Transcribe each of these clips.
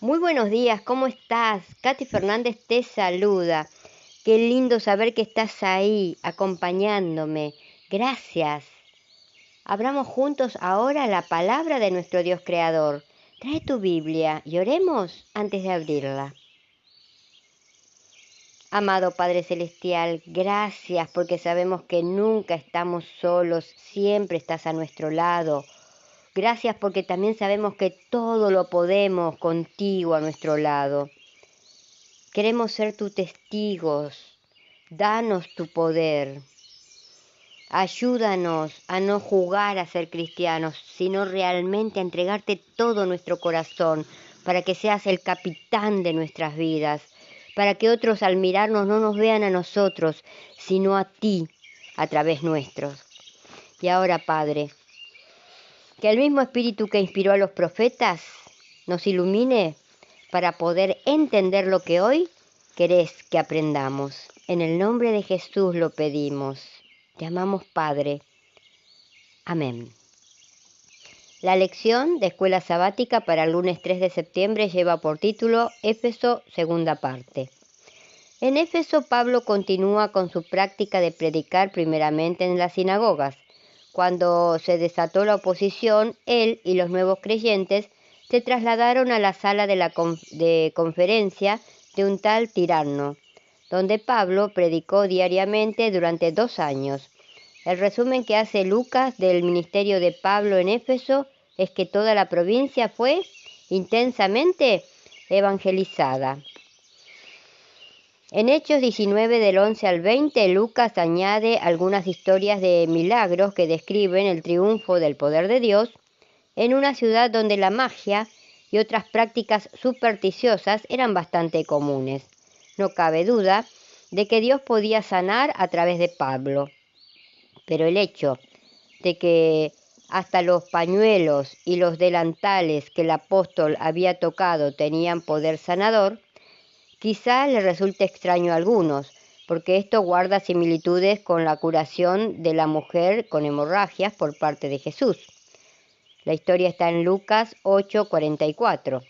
Muy buenos días, ¿cómo estás? Katy Fernández te saluda. Qué lindo saber que estás ahí, acompañándome. Gracias. Abramos juntos ahora la palabra de nuestro Dios Creador. Trae tu Biblia y oremos antes de abrirla. Amado Padre Celestial, gracias porque sabemos que nunca estamos solos, siempre estás a nuestro lado. Gracias porque también sabemos que todo lo podemos contigo a nuestro lado. Queremos ser tus testigos. Danos tu poder. Ayúdanos a no jugar a ser cristianos, sino realmente a entregarte todo nuestro corazón para que seas el capitán de nuestras vidas, para que otros al mirarnos no nos vean a nosotros, sino a ti a través nuestros. Y ahora, Padre, que el mismo Espíritu que inspiró a los profetas nos ilumine para poder entender lo que hoy querés que aprendamos. En el nombre de Jesús lo pedimos. Te amamos, Padre. Amén. La lección de Escuela Sabática para el lunes 3 de septiembre lleva por título Éfeso, segunda parte. En Éfeso, Pablo continúa con su práctica de predicar primeramente en las sinagogas. Cuando se desató la oposición, él y los nuevos creyentes se trasladaron a la sala de conferencia de un tal Tiranno, donde Pablo predicó diariamente durante 2 años. El resumen que hace Lucas del ministerio de Pablo en Éfeso es que toda la provincia fue intensamente evangelizada. En Hechos 19 del 11 al 20, Lucas añade algunas historias de milagros que describen el triunfo del poder de Dios en una ciudad donde la magia y otras prácticas supersticiosas eran bastante comunes. No cabe duda de que Dios podía sanar a través de Pablo, pero el hecho de que hasta los pañuelos y los delantales que el apóstol había tocado tenían poder sanador, quizá le resulte extraño a algunos, porque esto guarda similitudes con la curación de la mujer con hemorragias por parte de Jesús. La historia está en Lucas 8:44.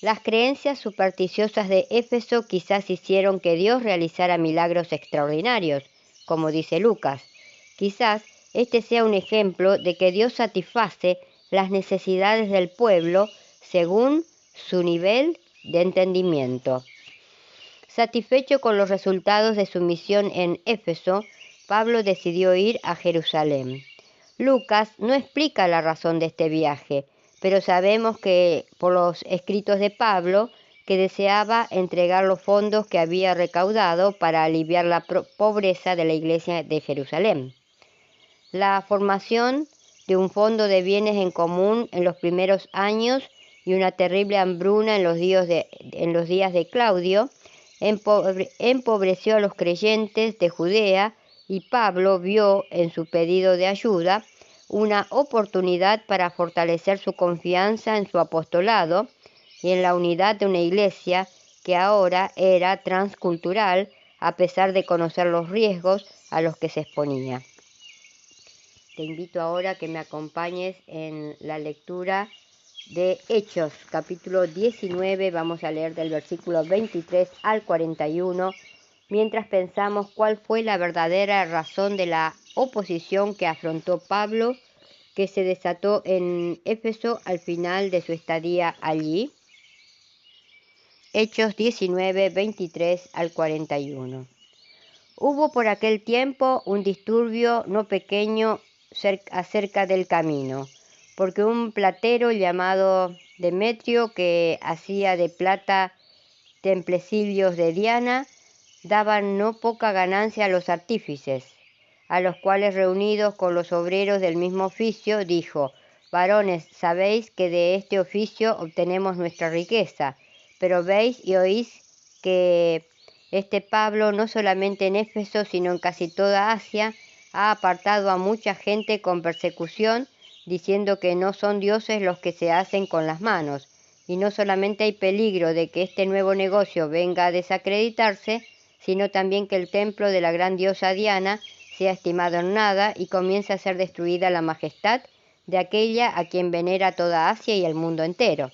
Las creencias supersticiosas de Éfeso quizás hicieron que Dios realizara milagros extraordinarios, como dice Lucas. Quizás este sea un ejemplo de que Dios satisface las necesidades del pueblo según su nivel de entendimiento. Satisfecho con los resultados de su misión en Éfeso, Pablo decidió ir a Jerusalén. Lucas no explica la razón de este viaje, pero sabemos que por los escritos de Pablo que deseaba entregar los fondos que había recaudado para aliviar la pobreza de la iglesia de Jerusalén. La formación de un fondo de bienes en común en los primeros años y una terrible hambruna en los días de Claudio empobreció a los creyentes de Judea, y Pablo vio en su pedido de ayuda una oportunidad para fortalecer su confianza en su apostolado y en la unidad de una iglesia que ahora era transcultural a pesar de conocer los riesgos a los que se exponía. Te invito ahora a que me acompañes en la lectura de Hechos, capítulo 19, vamos a leer del versículo 23 al 41, mientras pensamos cuál fue la verdadera razón de la oposición que afrontó Pablo, que se desató en Éfeso al final de su estadía allí. Hechos 19, 23 al 41. Hubo por aquel tiempo un disturbio no pequeño acerca del camino, porque un platero llamado Demetrio, que hacía de plata templecillos de Diana, daba no poca ganancia a los artífices, a los cuales, reunidos con los obreros del mismo oficio, dijo: varones, sabéis que de este oficio obtenemos nuestra riqueza, pero veis y oís que este Pablo, no solamente en Éfeso, sino en casi toda Asia, ha apartado a mucha gente con persecución, diciendo que no son dioses los que se hacen con las manos. Y no solamente hay peligro de que este nuevo negocio venga a desacreditarse, sino también que el templo de la gran diosa Diana sea estimado en nada y comience a ser destruida la majestad de aquella a quien venera toda Asia y el mundo entero.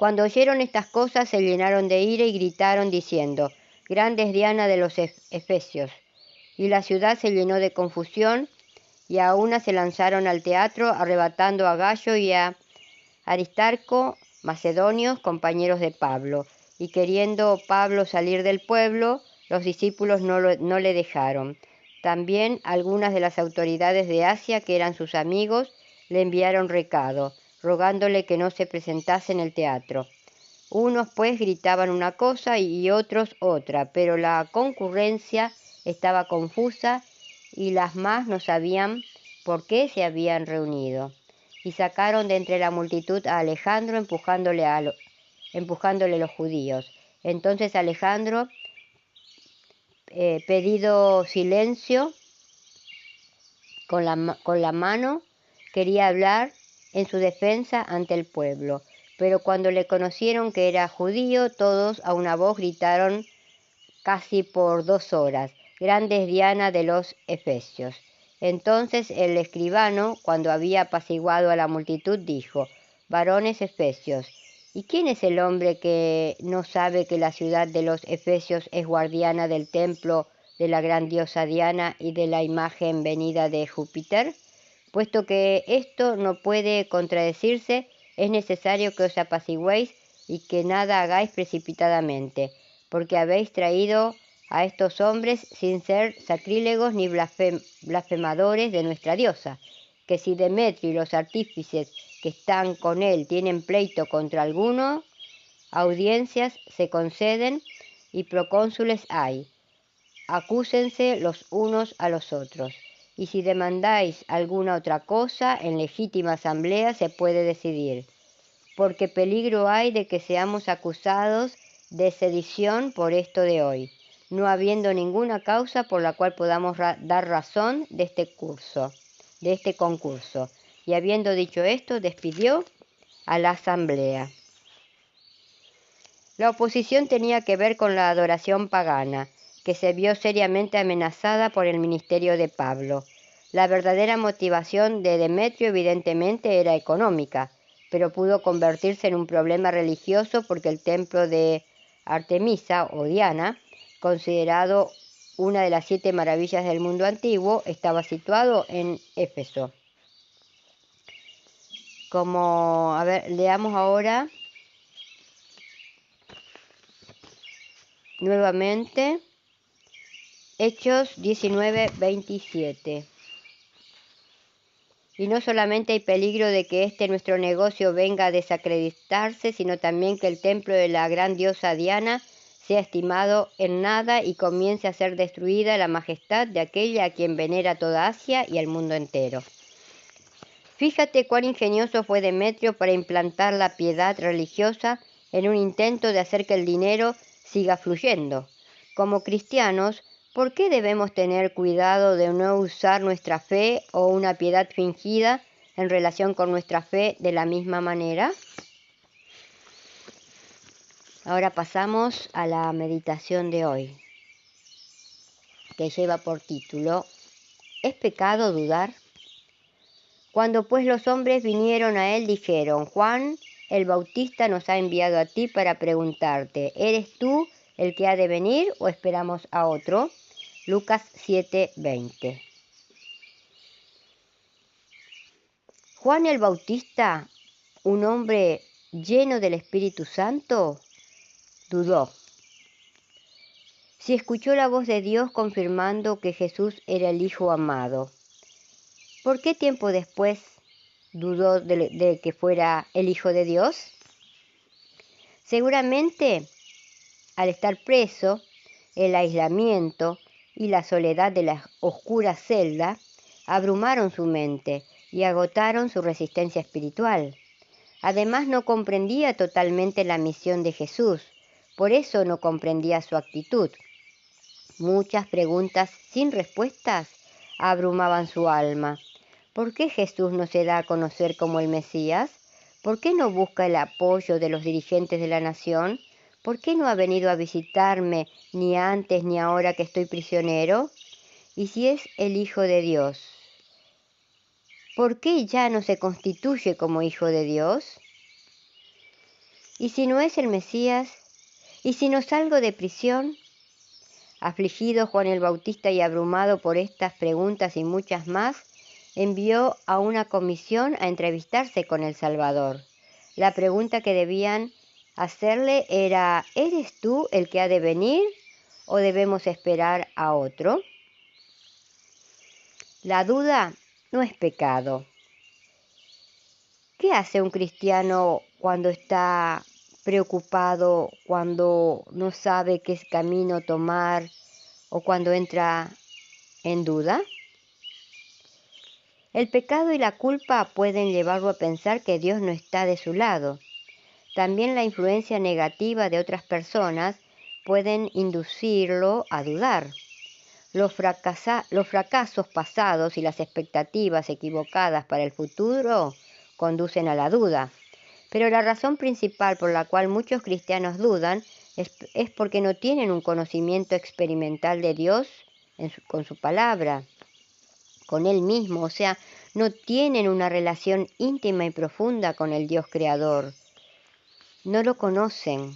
Cuando oyeron estas cosas se llenaron de ira y gritaron diciendo: Grande es Diana de los Efesios. Y la ciudad se llenó de confusión, y a una se lanzaron al teatro, arrebatando a Gayo y a Aristarco, macedonios, compañeros de Pablo. Y queriendo Pablo salir del pueblo, los discípulos no le dejaron. También algunas de las autoridades de Asia, que eran sus amigos, le enviaron recado, rogándole que no se presentase en el teatro. Unos pues gritaban una cosa y otros otra, pero la concurrencia estaba confusa y las más no sabían por qué se habían reunido. Y sacaron de entre la multitud a Alejandro, empujándole los judíos. Entonces Alejandro, pedido silencio con la mano, quería hablar en su defensa ante el pueblo. Pero cuando le conocieron que era judío, todos a una voz gritaron casi por 2 horas: Grande es Diana de los Efesios. Entonces el escribano, cuando había apaciguado a la multitud, dijo: Varones efesios, ¿y quién es el hombre que no sabe que la ciudad de los Efesios es guardiana del templo de la gran diosa Diana y de la imagen venida de Júpiter? Puesto que esto no puede contradecirse, es necesario que os apaciguéis y que nada hagáis precipitadamente, porque habéis traído a estos hombres sin ser sacrílegos ni blasfemadores de nuestra diosa, que si Demetrio y los artífices que están con él tienen pleito contra alguno, audiencias se conceden y procónsules hay. Acúsense los unos a los otros. Y si demandáis alguna otra cosa, en legítima asamblea se puede decidir, porque peligro hay de que seamos acusados de sedición por esto de hoy, no habiendo ninguna causa por la cual podamos dar razón de este concurso. Y habiendo dicho esto, despidió a la asamblea. La oposición tenía que ver con la adoración pagana, que se vio seriamente amenazada por el ministerio de Pablo. La verdadera motivación de Demetrio evidentemente era económica, pero pudo convertirse en un problema religioso porque el templo de Artemisa o Diana, considerado una de las 7 maravillas del mundo antiguo, estaba situado en Éfeso. Leamos ahora nuevamente Hechos 19:27. Y no solamente hay peligro de que nuestro negocio venga a desacreditarse, sino también que el templo de la gran diosa Diana sea estimado en nada y comience a ser destruida la majestad de aquella a quien venera toda Asia y el mundo entero. Fíjate cuán ingenioso fue Demetrio para implantar la piedad religiosa en un intento de hacer que el dinero siga fluyendo. Como cristianos, ¿por qué debemos tener cuidado de no usar nuestra fe o una piedad fingida en relación con nuestra fe de la misma manera? Ahora pasamos a la meditación de hoy, que lleva por título: ¿Es pecado dudar? Cuando pues los hombres vinieron a él, dijeron: Juan el Bautista nos ha enviado a ti para preguntarte: ¿eres tú el que ha de venir o esperamos a otro? Lucas 7:20. Juan el Bautista, un hombre lleno del Espíritu Santo, dudó. Si escuchó la voz de Dios confirmando que Jesús era el Hijo amado, ¿por qué tiempo después dudó de que fuera el Hijo de Dios? Seguramente, al estar preso, el aislamiento y la soledad de la oscura celda abrumaron su mente y agotaron su resistencia espiritual. Además, no comprendía totalmente la misión de Jesús, por eso no comprendía su actitud. Muchas preguntas sin respuestas abrumaban su alma. ¿Por qué Jesús no se da a conocer como el Mesías? ¿Por qué no busca el apoyo de los dirigentes de la nación? ¿Por qué no ha venido a visitarme ni antes ni ahora que estoy prisionero? Y si es el Hijo de Dios, ¿por qué ya no se constituye como Hijo de Dios? ¿Y si no es el Mesías? ¿Y si no salgo de prisión? Afligido Juan el Bautista y abrumado por estas preguntas y muchas más, envió a una comisión a entrevistarse con el Salvador. La pregunta que debían hacerle era: ¿eres tú el que ha de venir o debemos esperar a otro? La duda no es pecado. ¿Qué hace un cristiano cuando está preocupado, cuando no sabe qué camino tomar o cuando entra en duda? El pecado y la culpa pueden llevarlo a pensar que Dios no está de su lado. También la influencia negativa de otras personas pueden inducirlo a dudar. Los fracasos pasados y las expectativas equivocadas para el futuro conducen a la duda. Pero la razón principal por la cual muchos cristianos dudan es porque no tienen un conocimiento experimental de Dios con su palabra, con Él mismo. O sea, no tienen una relación íntima y profunda con el Dios creador. No lo conocen,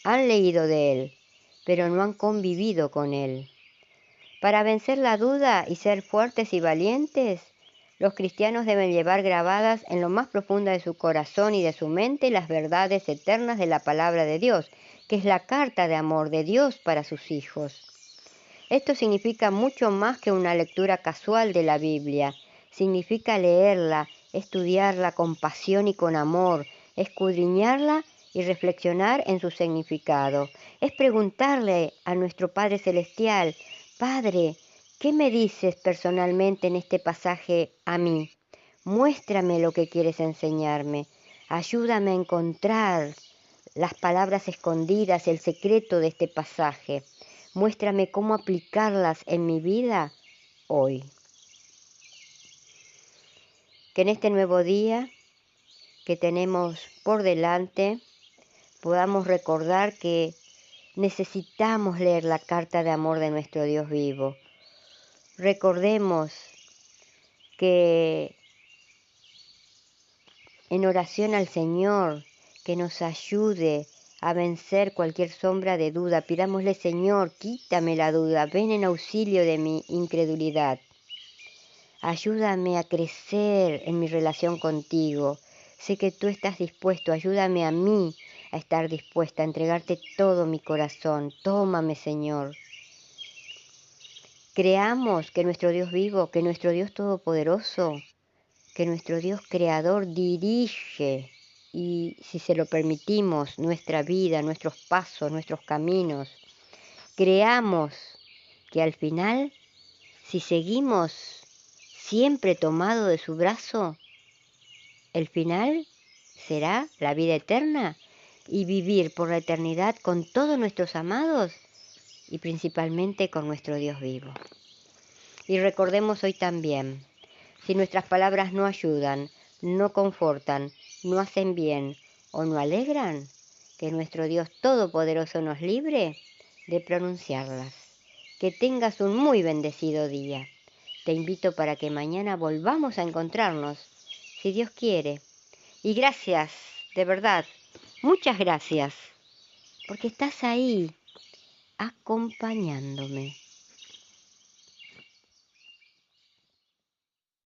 han leído de Él, pero no han convivido con Él. Para vencer la duda y ser fuertes y valientes, los cristianos deben llevar grabadas en lo más profundo de su corazón y de su mente las verdades eternas de la palabra de Dios, que es la carta de amor de Dios para sus hijos. Esto significa mucho más que una lectura casual de la Biblia. Significa leerla, estudiarla con pasión y con amor, escudriñarla y reflexionar en su significado. Es preguntarle a nuestro Padre Celestial: Padre, ¿qué me dices personalmente en este pasaje a mí? Muéstrame lo que quieres enseñarme. Ayúdame a encontrar las palabras escondidas, el secreto de este pasaje. Muéstrame cómo aplicarlas en mi vida hoy. Que en este nuevo día que tenemos por delante podamos recordar que necesitamos leer la carta de amor de nuestro Dios vivo. Recordemos que en oración al Señor que nos ayude a vencer cualquier sombra de duda. Pidámosle: Señor, quítame la duda, ven en auxilio de mi incredulidad. Ayúdame a crecer en mi relación contigo. Sé que tú estás dispuesto, ayúdame a mí a estar dispuesta a entregarte todo mi corazón. Tómame, Señor. Creamos que nuestro Dios vivo, que nuestro Dios todopoderoso, que nuestro Dios creador dirige, y si se lo permitimos, nuestra vida, nuestros pasos, nuestros caminos. Creamos que al final, si seguimos siempre tomado de su brazo, el final será la vida eterna y vivir por la eternidad con todos nuestros amados y principalmente con nuestro Dios vivo. Y recordemos hoy también: si nuestras palabras no ayudan, no confortan, no hacen bien o no alegran, que nuestro Dios Todopoderoso nos libre de pronunciarlas. Que tengas un muy bendecido día. Te invito para que mañana volvamos a encontrarnos, si Dios quiere. Y gracias, de verdad, muchas gracias, porque estás ahí acompañándome.